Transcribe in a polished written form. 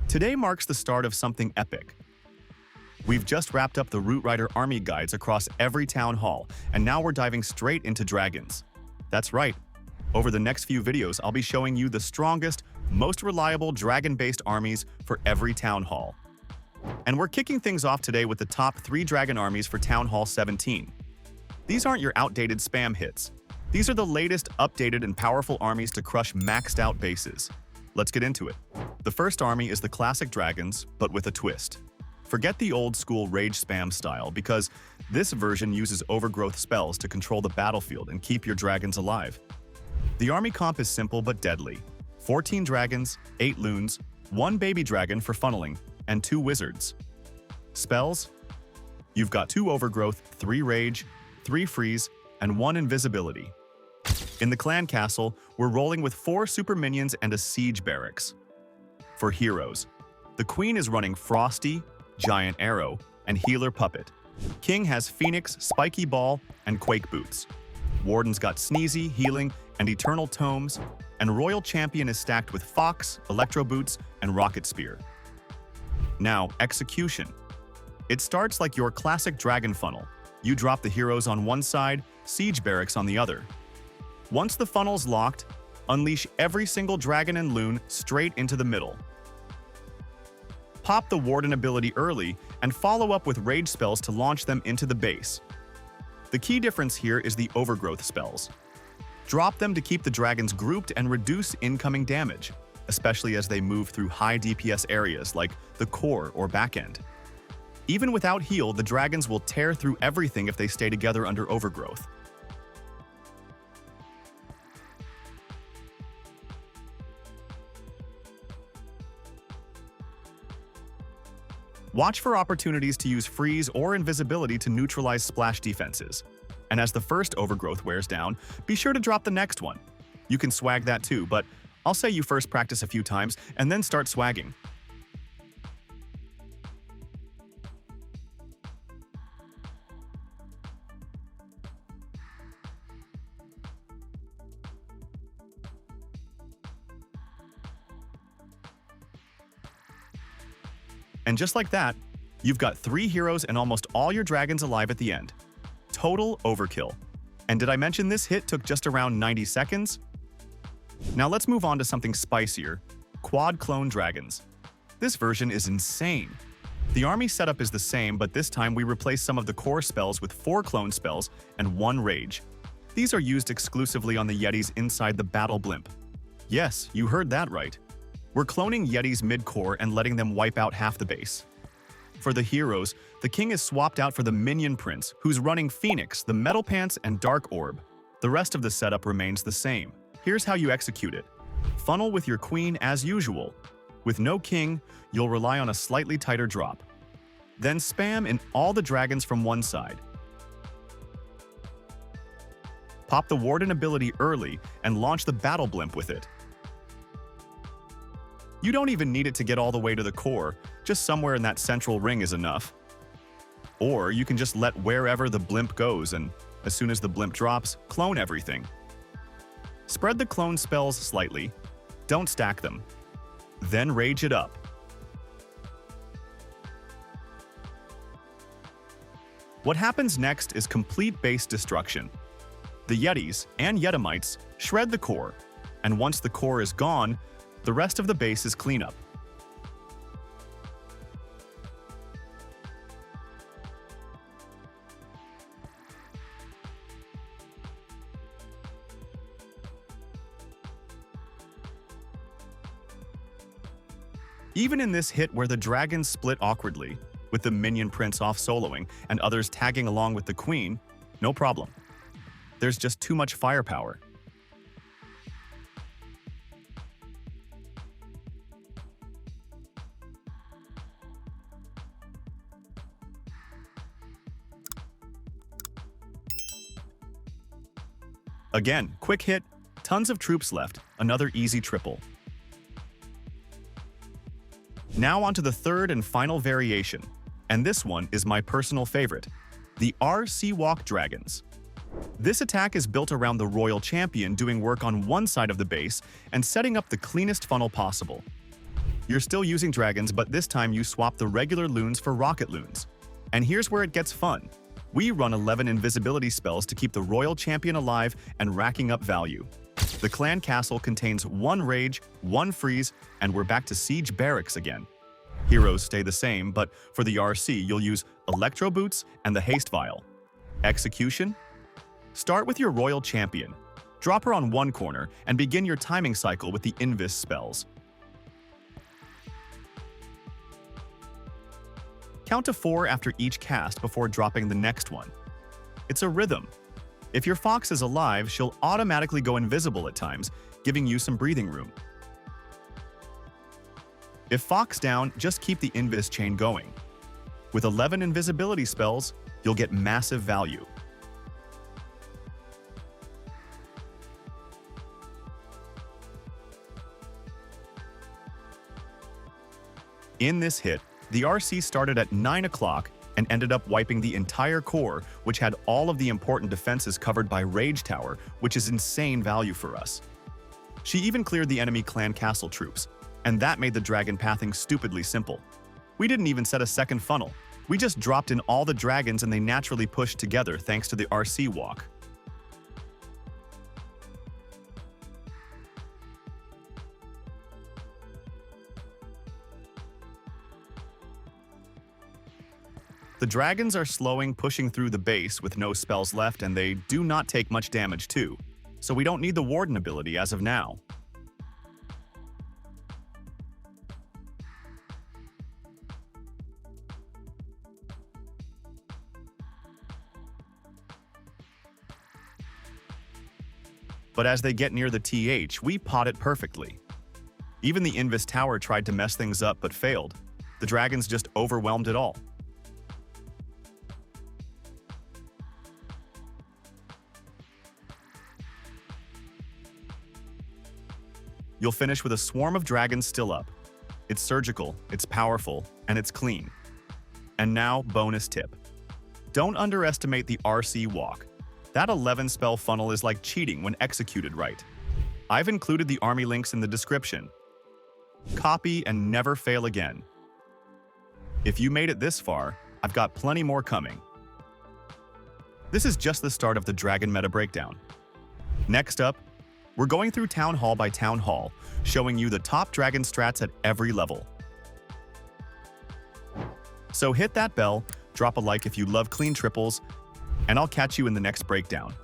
Today marks the start of something epic. We've just wrapped up the Root Rider Army guides across every town hall, and now we're diving straight into dragons. That's right. Over the next few videos, I'll be showing you the strongest, most reliable dragon-based armies for every town hall. And we're kicking things off today with the top 3 dragon armies for Town Hall 17. These aren't your outdated spam hits. These are the latest, updated, and powerful armies to crush maxed-out bases. Let's get into it. The first army is the classic dragons, but with a twist. Forget the old-school rage spam style, because this version uses overgrowth spells to control the battlefield and keep your dragons alive. The army comp is simple but deadly. 14 dragons, 8 loons, 1 baby dragon for funneling, and 2 wizards. Spells? You've got 2 overgrowth, 3 rage, 3 freeze, and 1 invisibility. In the clan castle, we're rolling with 4 super minions and a siege barracks. For heroes, the queen is running Frosty, Giant Arrow, and Healer Puppet. King has Phoenix, Spiky Ball, and Quake Boots. Warden's got Sneezy, Healing, and Eternal Tomes, and Royal Champion is stacked with Fox, Electro Boots, and Rocket Spear. Now, execution. It starts like your classic dragon funnel. You drop the heroes on one side, siege barracks on the other. Once the funnel's locked, unleash every single dragon and loon straight into the middle. Pop the Warden ability early and follow up with rage spells to launch them into the base. The key difference here is the overgrowth spells. Drop them to keep the dragons grouped and reduce incoming damage, especially as they move through high DPS areas like the core or backend. Even without heal, the dragons will tear through everything if they stay together under overgrowth. Watch for opportunities to use freeze or invisibility to neutralize splash defenses. And as the first overgrowth wears down, be sure to drop the next one. You can swag that too, but I'll say you first practice a few times and then start swagging. And just like that, you've got 3 heroes and almost all your dragons alive at the end. Total overkill. And did I mention this hit took just around 90 seconds? Now let's move on to something spicier, quad clone dragons. This version is insane. The army setup is the same, but this time we replace some of the core spells with 4 clone spells and 1 rage. These are used exclusively on the Yetis inside the battle blimp. Yes, you heard that right. We're cloning Yetis mid-core and letting them wipe out half the base. For the heroes, the king is swapped out for the minion prince, who's running Phoenix, the Metal Pants, and Dark Orb. The rest of the setup remains the same. Here's how you execute it. Funnel with your queen as usual. With no king, you'll rely on a slightly tighter drop. Then spam in all the dragons from one side. Pop the Warden ability early and launch the battle blimp with it. You don't even need it to get all the way to the core, just somewhere in that central ring is enough. Or you can just let wherever the blimp goes and, as soon as the blimp drops, clone everything. Spread the clone spells slightly, don't stack them. Then rage it up. What happens next is complete base destruction. The Yetis and Yetimites shred the core, and once the core is gone, the rest of the base is cleanup. Even in this hit where the dragons split awkwardly, with the minion prince off soloing and others tagging along with the queen, no problem. There's just too much firepower. Again, quick hit, tons of troops left, another easy triple. Now onto the third and final variation, and this one is my personal favorite, the RC Walk Dragons. This attack is built around the Royal Champion doing work on one side of the base and setting up the cleanest funnel possible. You're still using dragons, but this time you swap the regular loons for rocket loons. And here's where it gets fun. We run 11 invisibility spells to keep the royal champion alive and racking up value. The clan castle contains 1 rage, 1 freeze, and we're back to siege barracks again. Heroes stay the same, but for the RC you'll use electro boots and the haste vial. Execution? Start with your royal champion. Drop her on one corner and begin your timing cycle with the invis spells. Count to 4 after each cast before dropping the next one. It's a rhythm. If your fox is alive, she'll automatically go invisible at times, giving you some breathing room. If fox down, just keep the invis chain going. With 11 invisibility spells, you'll get massive value. In this hit, the RC started at 9 o'clock and ended up wiping the entire core, which had all of the important defenses covered by Rage Tower, which is insane value for us. She even cleared the enemy clan castle troops, and that made the dragon pathing stupidly simple. We didn't even set a second funnel. We just dropped in all the dragons and they naturally pushed together thanks to the RC walk. The dragons are slowing, pushing through the base with no spells left, and they do not take much damage too, so we don't need the Warden ability as of now. But as they get near the TH, we pot it perfectly. Even the Invis Tower tried to mess things up but failed. The dragons just overwhelmed it all. You'll finish with a swarm of dragons still up. It's surgical, it's powerful, and it's clean. And now, bonus tip. Don't underestimate the RC walk. That 11 spell funnel is like cheating when executed right. I've included the army links in the description. Copy and never fail again. If you made it this far, I've got plenty more coming. This is just the start of the dragon meta breakdown. Next up, we're going through Town Hall by Town Hall, showing you the top dragon strats at every level. So hit that bell, drop a like if you love clean triples, and I'll catch you in the next breakdown.